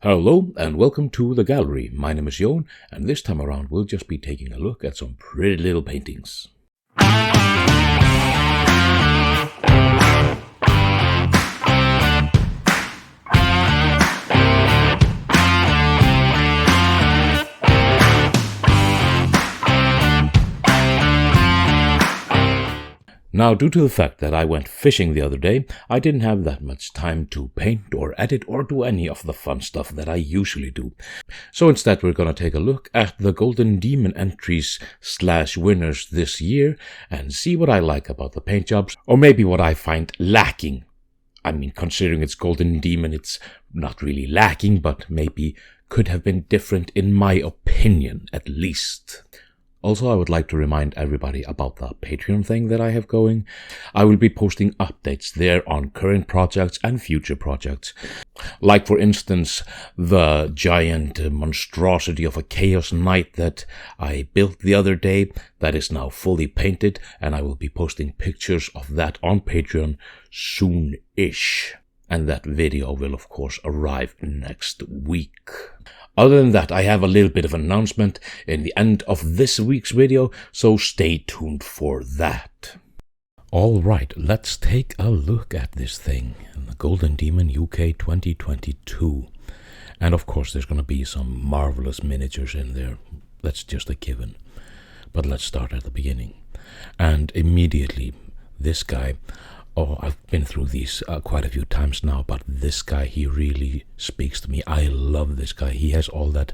Hello and welcome to the gallery. My name is Jon, and this time around we'll just be taking a look at some pretty little paintings. Now, due to the fact that I went fishing the other day, I didn't have that much time to paint or edit or do any of the fun stuff that I usually do. So instead we're going to take a look at the Golden Demon entries / winners this year and see what I like about the paint jobs, or maybe what I find lacking. I mean, considering it's Golden Demon, it's not really lacking, but maybe could have been different in my opinion, at least. Also, I would like to remind everybody about the Patreon thing that I have going. I will be posting updates there on current projects and future projects. Like, for instance, the giant monstrosity of a Chaos Knight that I built the other day that is now fully painted, and I will be posting pictures of that on Patreon soon-ish. And that video will, of course, arrive next week. Other than that, I have a little bit of an announcement in the end of this week's video, so stay tuned for that. Alright, let's take a look at this thing, the Golden Demon UK 2022. And of course there's going to be some marvelous miniatures in there, that's just a given. But let's start at the beginning. And immediately, this guy... Oh, I've been through these quite a few times now, but this guy, he really speaks to me. I love this guy. He has all that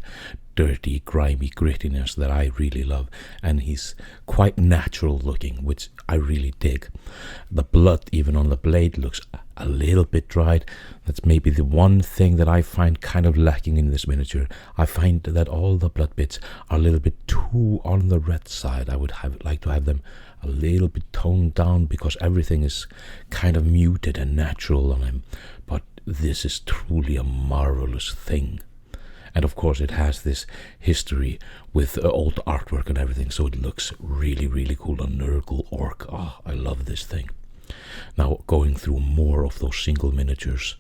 dirty, grimy grittiness that I really love, and he's quite natural looking, which I really dig. The blood, even on the blade, looks a little bit dried. That's maybe the one thing that I find kind of lacking in this miniature. I find that all the blood bits are a little bit too on the red side. I would like to have them a little bit toned down because everything is kind of muted and natural on him. But this is truly a marvelous thing. And of course it has this history with old artwork and everything, so it looks really, really cool. A Nurgle Orc. Oh, I love this thing. Now, going through more of those single miniatures,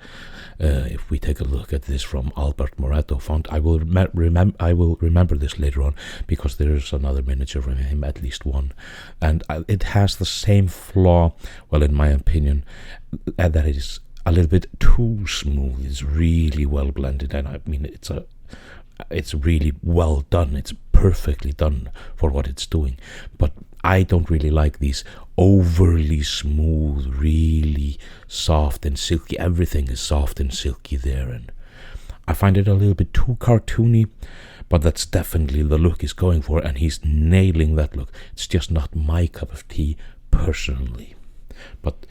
if we take a look at this from Albert Moretto font, I will remember this later on because there's another miniature from him, at least one, and it has the same flaw. Well, in my opinion, that it is a little bit too smooth. It's really well blended, and I mean it's really well done. It's perfectly done for what it's doing, but I don't really like these overly smooth, really soft and silky. Everything is soft and silky there, and I find it a little bit too cartoony, but that's definitely the look he's going for, and he's nailing that look. It's just not my cup of tea personally, but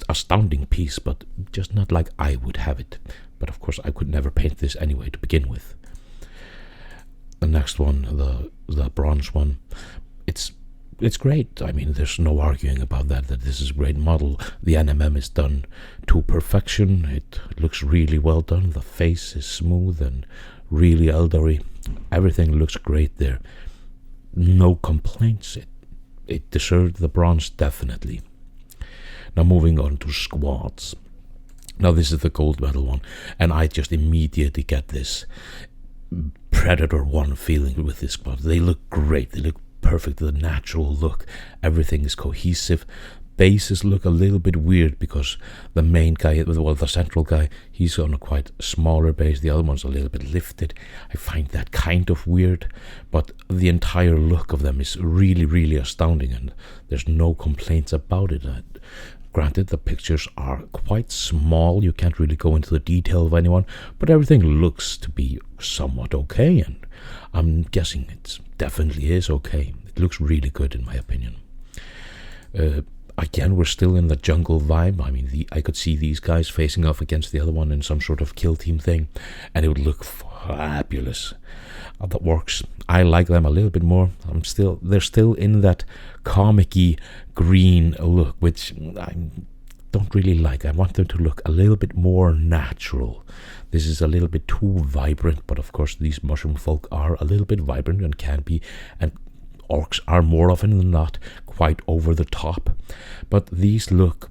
astounding piece, but just not like I would have it. But of course I could never paint this anyway to begin with. The next one, the bronze one, it's great. I mean, there's no arguing about that this is a great model. The NMM is done to perfection. It looks really well done. The face is smooth and really eldery. Everything looks great there. No complaints. It deserved the bronze, definitely. Now moving on to squads. Now this is the gold medal one, and I just immediately get this Predator 1 feeling with this squad. They look great. They look perfect. The natural look, everything is cohesive. Bases look a little bit weird because the main guy, well, the central guy, he's on a quite smaller base. The other one's a little bit lifted. I find that kind of weird, but the entire look of them is really, really astounding, and there's no complaints about it. Granted, the pictures are quite small. You can't really go into the detail of anyone, but everything looks to be somewhat okay, and I'm guessing it definitely is okay. It looks really good in my opinion. Again, we're still in the jungle vibe. I mean, I could see these guys facing off against the other one in some sort of kill team thing, and it would look fabulous. That works. I like them a little bit more. They're still in that comic-y green look, which I don't really like. I want them to look a little bit more natural. This is a little bit too vibrant, but of course these mushroom folk are a little bit vibrant and can be, and orcs are more often than not quite over the top. But these look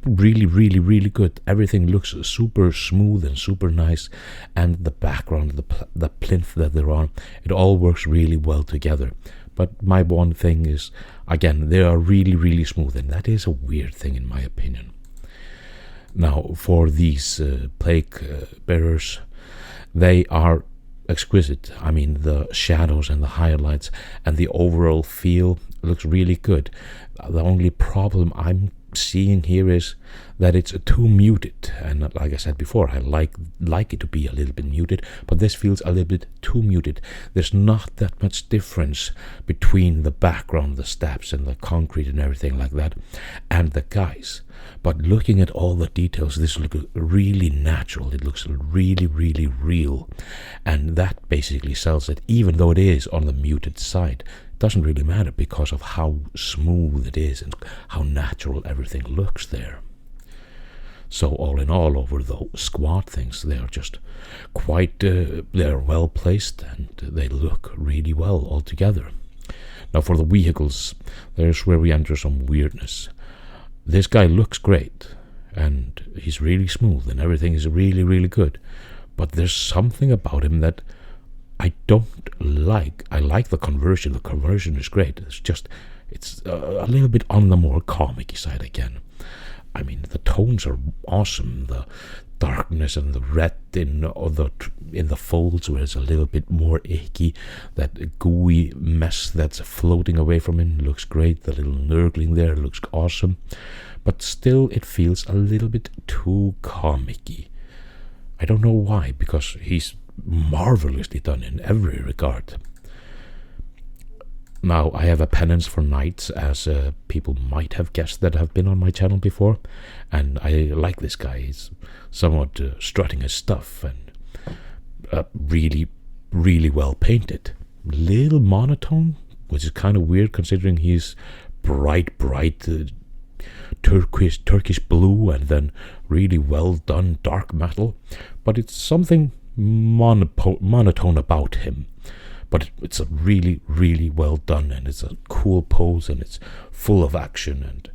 really, really, really good. Everything looks super smooth and super nice, and the background, the plinth that they're on, it all works really well together. But my one thing is, again, they are really, really smooth, and that is a weird thing in my opinion. Now, for these plague bearers, they are exquisite. I mean, the shadows and the highlights and the overall feel looks really good. The only problem I'm seeing here is that it's too muted, and like I said before, I like it to be a little bit muted, but this feels a little bit too muted. There's not that much difference between the background, the steps and the concrete and everything like that, and the guys. But looking at all the details, this looks really natural. It looks really, really real, and that basically sells it, even though it is on the muted side. Doesn't really matter because of how smooth it is and how natural everything looks there. So all in all, over the squad things, they are just quite, they're well placed and they look really well altogether. Now for the vehicles, there's where we enter some weirdness. This guy looks great and he's really smooth and everything is really, really good. But there's something about him that I don't like. I like the conversion. The conversion is great. It's a little bit on the more comic side again. I mean, the tones are awesome. The darkness and the red in the folds where it's a little bit more icky. That gooey mess that's floating away from him looks great. The little nurgling there looks awesome. But still, it feels a little bit too comic-y. I don't know why, because he's marvelously done in every regard. Now, I have a penance for knights, as people might have guessed that have been on my channel before, and I like this guy. He's somewhat strutting his stuff and really, really well painted. Little monotone, which is kind of weird considering he's bright Turkish blue and then really well done dark metal, but it's something monotone about him. But it's a really, really well done, and it's a cool pose, and it's full of action. And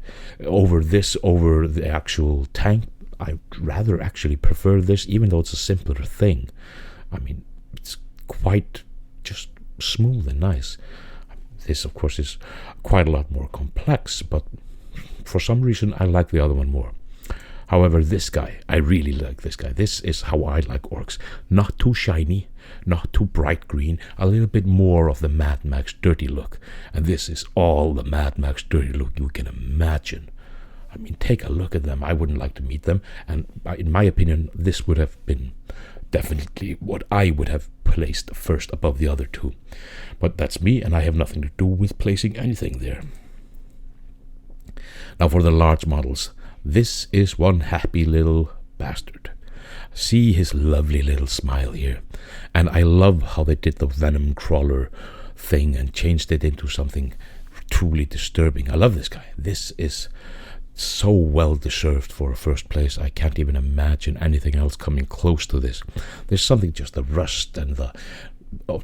over the actual tank, I rather actually prefer this, even though it's a simpler thing. I mean, it's quite just smooth and nice. This, of course, is quite a lot more complex, but for some reason I like the other one more. However, this guy, I really like this guy. This is how I like orcs. Not too shiny, not too bright green, a little bit more of the Mad Max dirty look. And this is all the Mad Max dirty look you can imagine. I mean, take a look at them. I wouldn't like to meet them. And in my opinion, this would have been definitely what I would have placed first above the other two. But that's me, and I have nothing to do with placing anything there. Now for the large models. This is one happy little bastard. See his lovely little smile here. And I love how they did the venom crawler thing and changed it into something truly disturbing. I love this guy. This is so well deserved for a first place. I can't even imagine anything else coming close to this. There's something, just the rust and the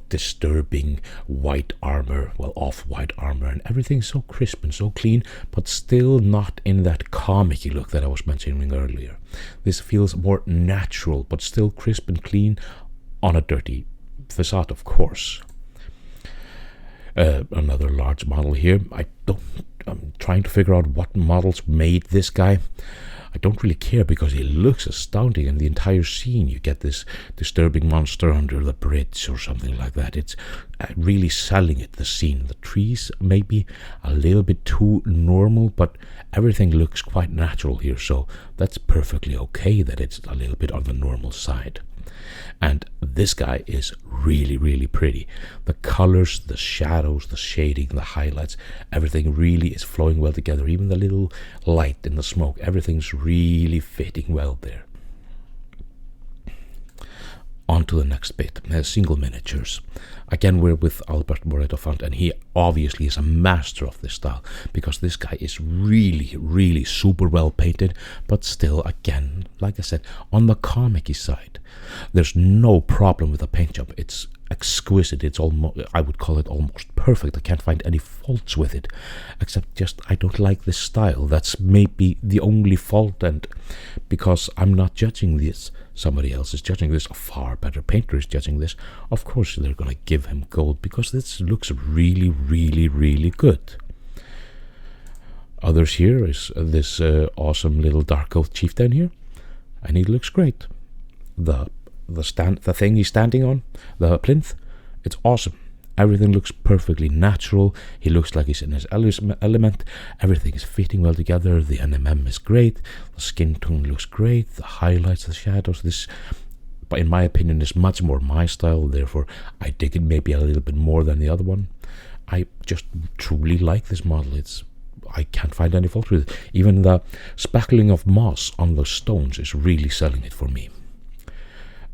disturbing white armor, off-white armor, and everything's so crisp and so clean, but still not in that comic-y look that I was mentioning earlier. This feels more natural, but still crisp and clean on a dirty facade, of course. Another large model here. I'm trying to figure out what models made this guy. I don't really care because he looks astounding in the entire scene. You get this disturbing monster under the bridge or something like that. It's really selling it, the scene. The trees maybe a little bit too normal, but everything looks quite natural here, so that's perfectly okay that it's a little bit on the normal side. And this guy is really, really pretty. The colors, the shadows, the shading, the highlights, everything really is flowing well together. Even the little light in the smoke, everything's really fitting well there. On to the next bit, single miniatures. Again, we're with Albert Moreto Font, and he obviously is a master of this style, because this guy is really, really super well painted, but still, again, like I said, on the comic-y side. There's no problem with the paint job. It's exquisite. It's almost, I would call it almost perfect. I can't find any faults with it, except just I don't like this style. That's maybe the only fault, and because I'm not judging this, somebody else is judging this, a far better painter is judging this. Of course they're gonna give him gold because this looks really, really, really good. Others here is this awesome little dark oak chieftain here, and he looks great. The thing he's standing on, the plinth, it's awesome. Everything looks perfectly natural. He looks like he's in his element. Everything is fitting well together. The NMM is great. The skin tone looks great. The highlights, the shadows. This, in my opinion, is much more my style. Therefore, I dig it maybe a little bit more than the other one. I just truly like this model. I can't find any fault with it. Even the spackling of moss on the stones is really selling it for me.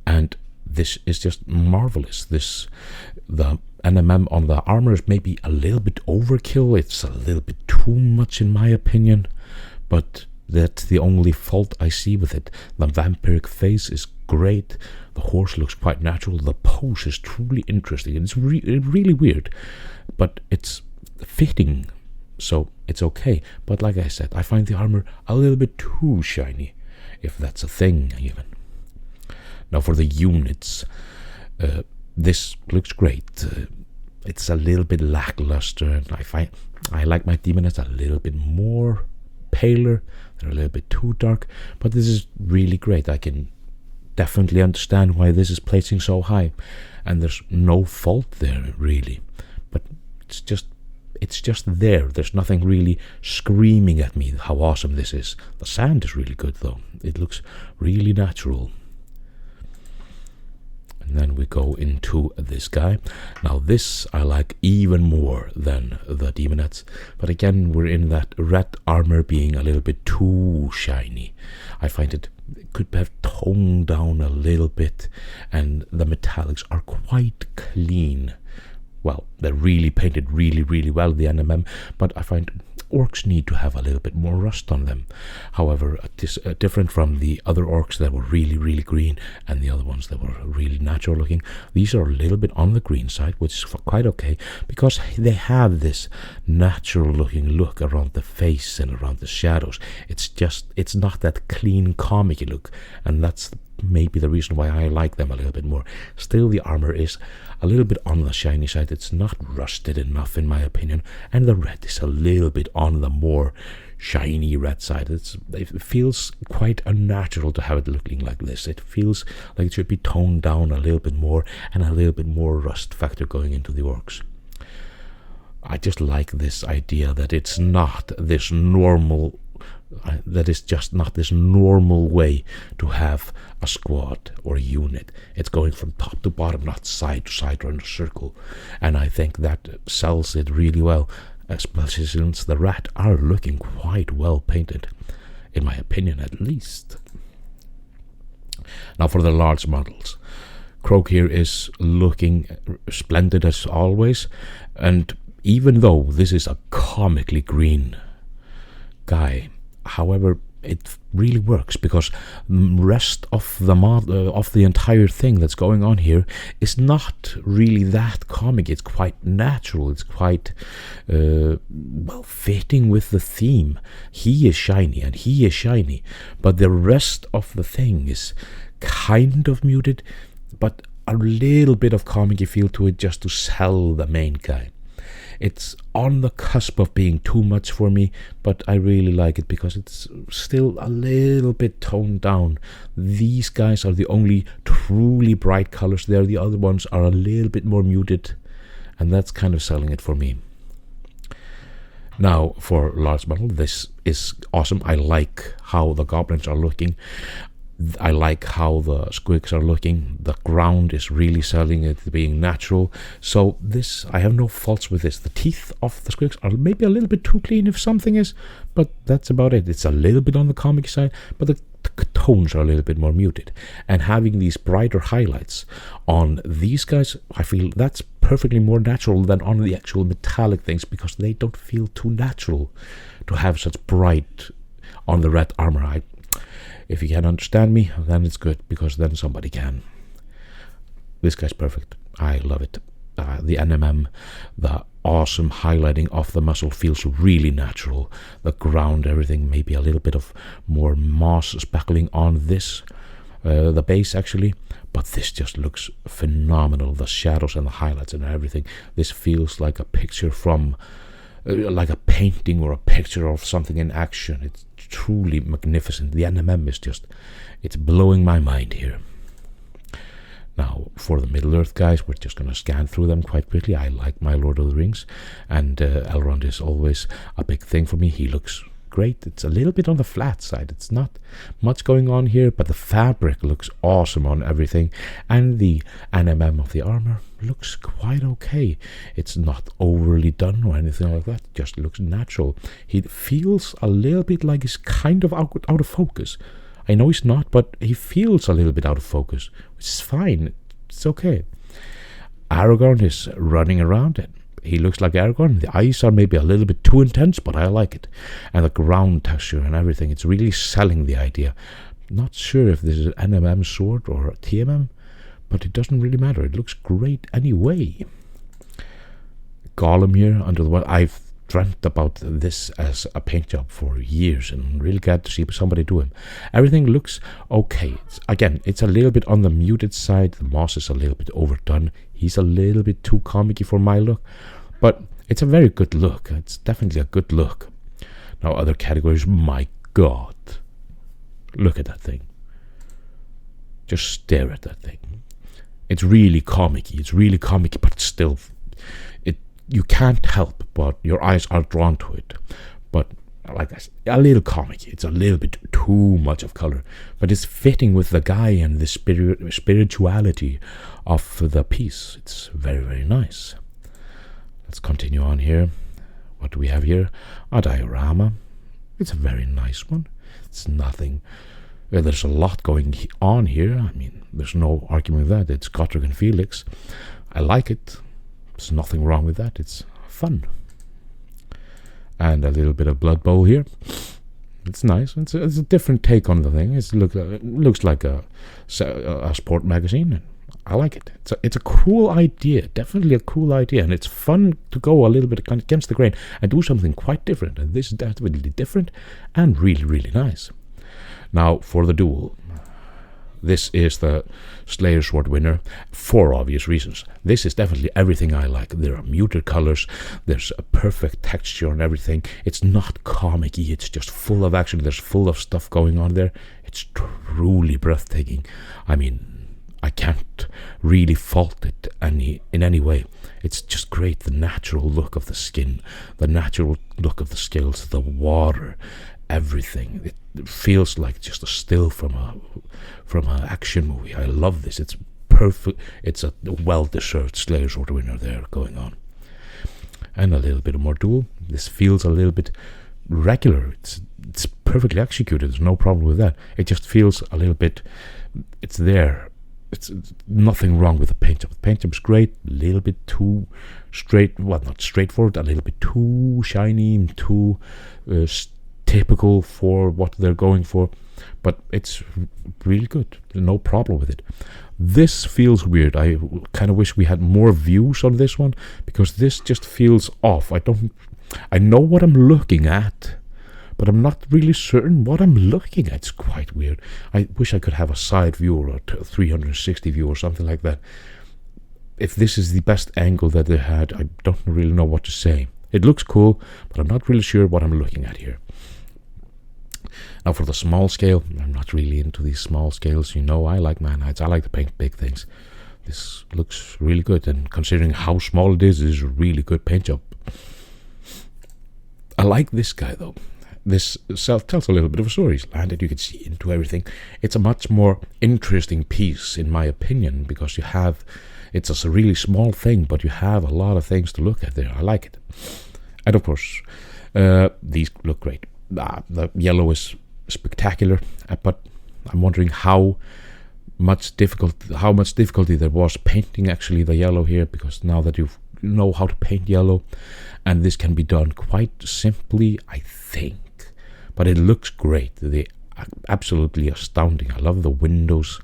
And this is just marvelous. The NMM on the armor is maybe a little bit overkill. It's a little bit too much in my opinion, but that's the only fault I see with it. The vampiric face is great. The horse looks quite natural. The pose is truly interesting. It's really weird, but it's fitting, so it's okay. But like I said, I find the armor a little bit too shiny, if that's a thing even. Now for the units, this looks great. It's a little bit lackluster, and I like my demonettes a little bit more paler. They're a little bit too dark, but this is really great. I can definitely understand why this is placing so high, and there's no fault there really. But it's just there. There's nothing really screaming at me how awesome this is. The sand is really good though. It looks really natural. And then we go into this guy. Now this I like even more than the demonettes, but again we're in that red armor being a little bit too shiny. I find it could have toned down a little bit, and the metallics are quite clean. Well, they're really painted really, really well, the NMM, but I find orcs need to have a little bit more rust on them. However, different from the other orcs that were really, really green and the other ones that were really natural looking, these are a little bit on the green side, which is quite okay, because they have this natural looking look around the face and around the shadows. It's not that clean comic look, and that's maybe the reason why I like them a little bit more. Still, the armor is a little bit on the shiny side. It's not rusted enough in my opinion, and the red is a little bit on the more shiny red side. It feels quite unnatural to have it looking like this. It feels like it should be toned down a little bit more, and a little bit more rust factor going into the orcs. I just like this idea that it's not this normal, that is just not this normal way to have a squad or a unit. It's going from top to bottom, not side to side or in a circle, and I think that sells it really well, especially since the rat are looking quite well painted, in my opinion at least. Now for the large models, Croak here is looking splendid as always, and even though this is a comically green guy, however, it really works because the rest of the entire thing that's going on here is not really that comic. It's quite natural. It's quite well fitting with the theme. He is shiny and he is shiny, but the rest of the thing is kind of muted, but a little bit of comic feel to it just to sell the main guy. It's on the cusp of being too much for me, but I really like it because it's still a little bit toned down. These guys are the only truly bright colors there. The other ones are a little bit more muted, and that's kind of selling it for me. Now for large model, this is awesome. I like how the goblins are looking. I like how the squigs are looking. The ground is really selling it being natural. So this, I have no faults with this. The teeth of the squigs are maybe a little bit too clean if something is, but that's about it. It's a little bit on the comic side, but the tones are a little bit more muted. And having these brighter highlights on these guys, I feel that's perfectly more natural than on the actual metallic things, because they don't feel too natural to have such bright on the red armor. If you can understand me, then it's good, because then somebody can. This guy's perfect. I love it. The NMM, the awesome highlighting of the muscle feels really natural. The ground, everything, maybe a little bit of more moss speckling on this, the base actually, but this just looks phenomenal. The shadows and the highlights and everything. This feels like a picture from, like a painting or a picture of something in action. It's truly magnificent. The NMM is just, it's blowing my mind here. Now, for the Middle-earth guys, we're just going to scan through them quite quickly. I like my Lord of the Rings, and Elrond is always a big thing for me. He looks great. It's a little bit on the flat side. It's not much going on here, but the fabric looks awesome on everything, and the NMM of the armor looks quite okay. It's not overly done or anything like that. It just looks natural. He feels a little bit like he's kind of out of focus. I know he's not, but he feels a little bit out of focus, which is fine. It's okay. Aragorn is running around it. He looks like Aragorn. The eyes are maybe a little bit too intense, but I like it. And the ground texture and everything, it's really selling the idea. Not sure if this is an NMM sword or a TMM, but it doesn't really matter. It looks great anyway. Gollum here under the water. I've dreamt about this as a paint job for years, and I'm really glad to see somebody do him. Everything looks okay. It's a little bit on the muted side. The moss is a little bit overdone. He's a little bit too comic-y for my look, but it's a very good look. It's definitely a good look. Now, other categories. My God, look at that thing. Just stare at that thing. It's really comic-y. But still, you can't help but your eyes are drawn to it. But like I said, a little comic. It's a little bit too much of color, but it's fitting with the guy and the spirituality of the piece. It's very, very nice. Let's continue on here. What do we have here? A diorama. It's a very nice one. It's nothing. There's a lot going on here. I mean, there's no argument with that. It's Gotrek and Felix. I like it. There's nothing wrong with that. It's fun. And a little bit of Blood Bowl here. It's nice. It's a different take on the thing. It looks like a sport magazine. And I like it. It's a cool idea. Definitely a cool idea. And it's fun to go a little bit against the grain and do something quite different. And this is definitely different and really, really nice. Now, for the Duel. This is the Slayer Sword winner for obvious reasons. This is definitely everything I like. There are muted colors. There's a perfect texture and everything. It's not comic-y. It's just full of action. There's full of stuff going on there. It's truly breathtaking. I mean, I can't really fault it in any way. It's just great. The natural look of the skin, the natural look of the scales, the water, everything. It feels like just a still from an action movie. I love this. It's perfect. It's a well-deserved Slayer Sword winner there going on. And a little bit more Duel. This feels a little bit regular. It's perfectly executed. There's no problem with that. It just feels a little bit. It's there. It's nothing wrong with the paint job. The paint job is great. A little bit too straight. Well, not straightforward. A little bit too shiny. Too typical for what they're going for, but it's really good. No problem with it. This feels weird. I kind of wish we had more views on this one, because this just feels off. I know what I'm looking at, but I'm not really certain what I'm looking at. It's quite weird. I wish I could have a side view or a 360 view or something like that. If this is the best angle that they had, I don't really know what to say. It looks cool, but I'm not really sure what I'm looking at here. Now for the small scale, I'm not really into these small scales. You know, I like man-heights. I like to paint big things. This looks really good, and considering how small it is a really good paint job. I like this guy though. This tells a little bit of a story. He's landed, you can see into everything. It's a much more interesting piece in my opinion, because it's just a really small thing, but you have a lot of things to look at there. I like it. And of course, these look great. The yellow is spectacular, but I'm wondering how much difficulty there was painting actually the yellow here, because now that you know how to paint yellow, and this can be done quite simply, I think, but it looks great. They're absolutely astounding. I love the windows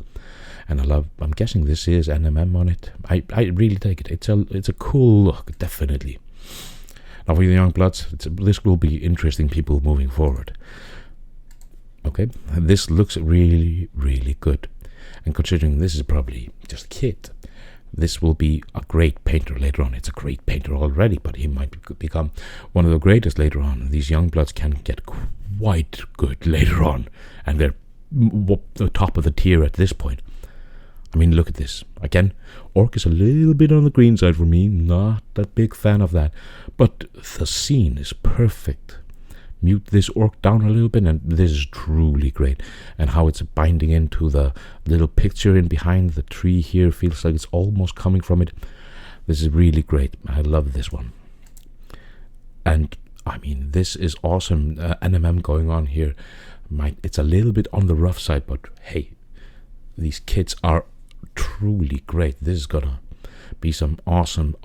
And I'm guessing this is NMM on it. I really take it. It's a cool look, definitely. Now for the young bloods, this will be interesting people moving forward. Okay, this looks really, really good. And considering this is probably just a kid, this will be a great painter later on. It's a great painter already, but he might become one of the greatest later on. These young bloods can get quite good later on, and they're the top of the tier at this point. I mean, look at this. Again, orc is a little bit on the green side for me. Not a big fan of that. But the scene is perfect. Mute this orc down a little bit, and this is truly great. And how it's binding into the little picture in behind the tree here feels like it's almost coming from it. This is really great. I love this one. And I mean, this is awesome. NMM going on here. It's a little bit on the rough side, but hey, these kids are truly great. This is gonna be some awesome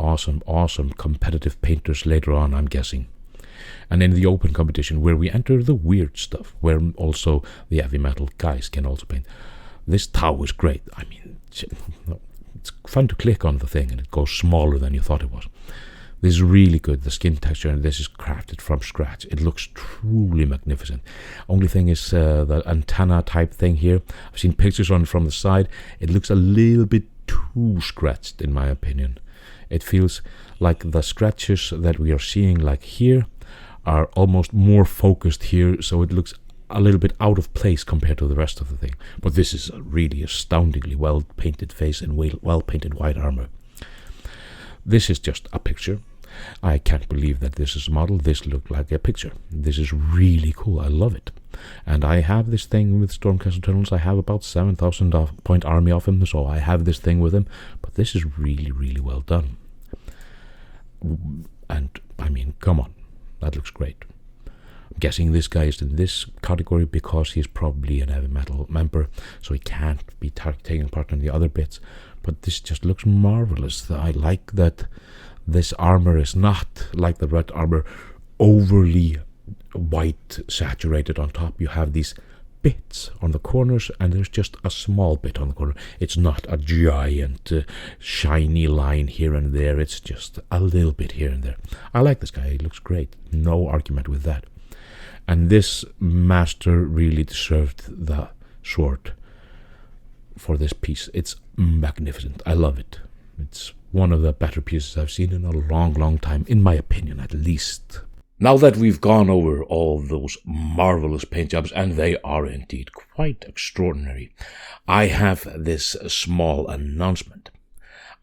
competitive painters later on, I'm guessing. And in the open competition, where we enter the weird stuff, where also the heavy metal guys can also paint. This Tau is great. I mean, it's fun to click on the thing and it goes smaller than you thought it was. This is really good. The skin texture, and this is crafted from scratch. It looks truly magnificent. Only thing is the antenna type thing here. I've seen pictures on it from the side. It looks a little bit too scratched, in my opinion. It feels like the scratches that we are seeing, like here, are almost more focused here, so it looks a little bit out of place compared to the rest of the thing. But this is a really astoundingly well-painted face and well-painted white armor. This is just a picture. I can't believe that this is a model. This looked like a picture. This is really cool. I love it. And I have this thing with Stormcast Eternals. I have about 7,000 point army of him, so I have this thing with him. But this is really, really well done. And, I mean, come on. That looks great. I'm guessing this guy is in this category because he's probably an heavy metal member, so he can't be taking part in the other bits. But this just looks marvelous. I like that this armor is not like the red armor, overly white saturated on top. You have these bits on the corners, and there's just a small bit on the corner. It's not a giant shiny line here and there. It's just a little bit here and there. I like this guy. He looks great. No argument with that. And this master really deserved the sword for this piece. It's magnificent. I love it. It's one of the better pieces I've seen in a long time, in my opinion at least. Now that we've gone over all those marvelous paint jobs, and they are indeed quite extraordinary, I have this small announcement.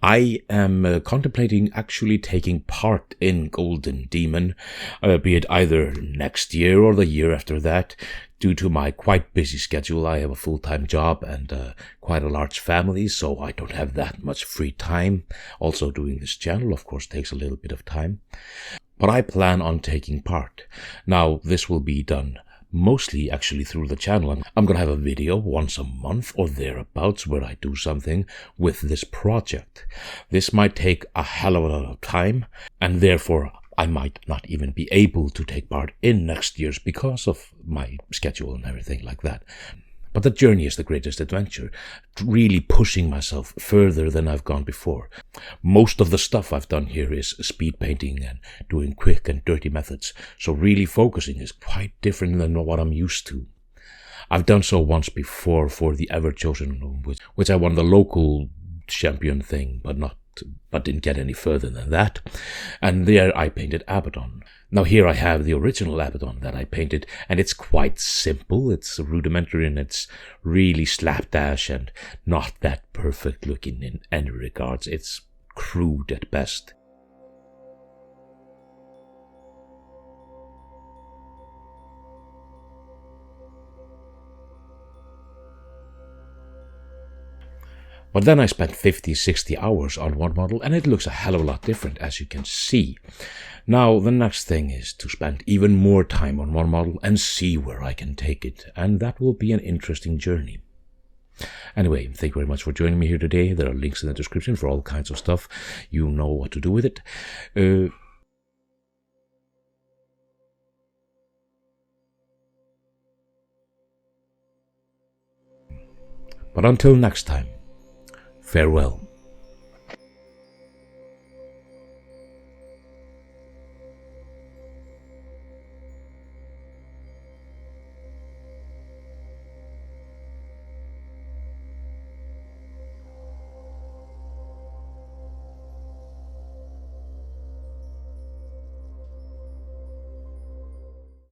I am contemplating actually taking part in Golden Demon, be it either next year or the year after that. Due to my quite busy schedule, I have a full-time job and quite a large family, so I don't have that much free time. Also, doing this channel, of course, takes a little bit of time. But I plan on taking part. Now, this will be done mostly actually through the channel. I'm going to have a video once a month or thereabouts where I do something with this project. This might take a hell of a lot of time, and therefore I might not even be able to take part in next year's because of my schedule and everything like that. But the journey is the greatest adventure, really pushing myself further than I've gone before. Most of the stuff I've done here is speed painting and doing quick and dirty methods, so really focusing is quite different than what I'm used to. I've done so once before for the Ever Chosen, which I won the local champion thing, but didn't get any further than that. And there I painted Abaddon. Now here I have the original Abaddon that I painted, and it's quite simple. It's rudimentary and it's really slapdash and not that perfect looking in any regards. It's crude at best. But then I spent 50-60 hours on one model, and it looks a hell of a lot different, as you can see. Now, the next thing is to spend even more time on one model and see where I can take it, and that will be an interesting journey. Anyway, thank you very much for joining me here today. There are links in the description for all kinds of stuff. You know what to do with it. But until next time, Farewell.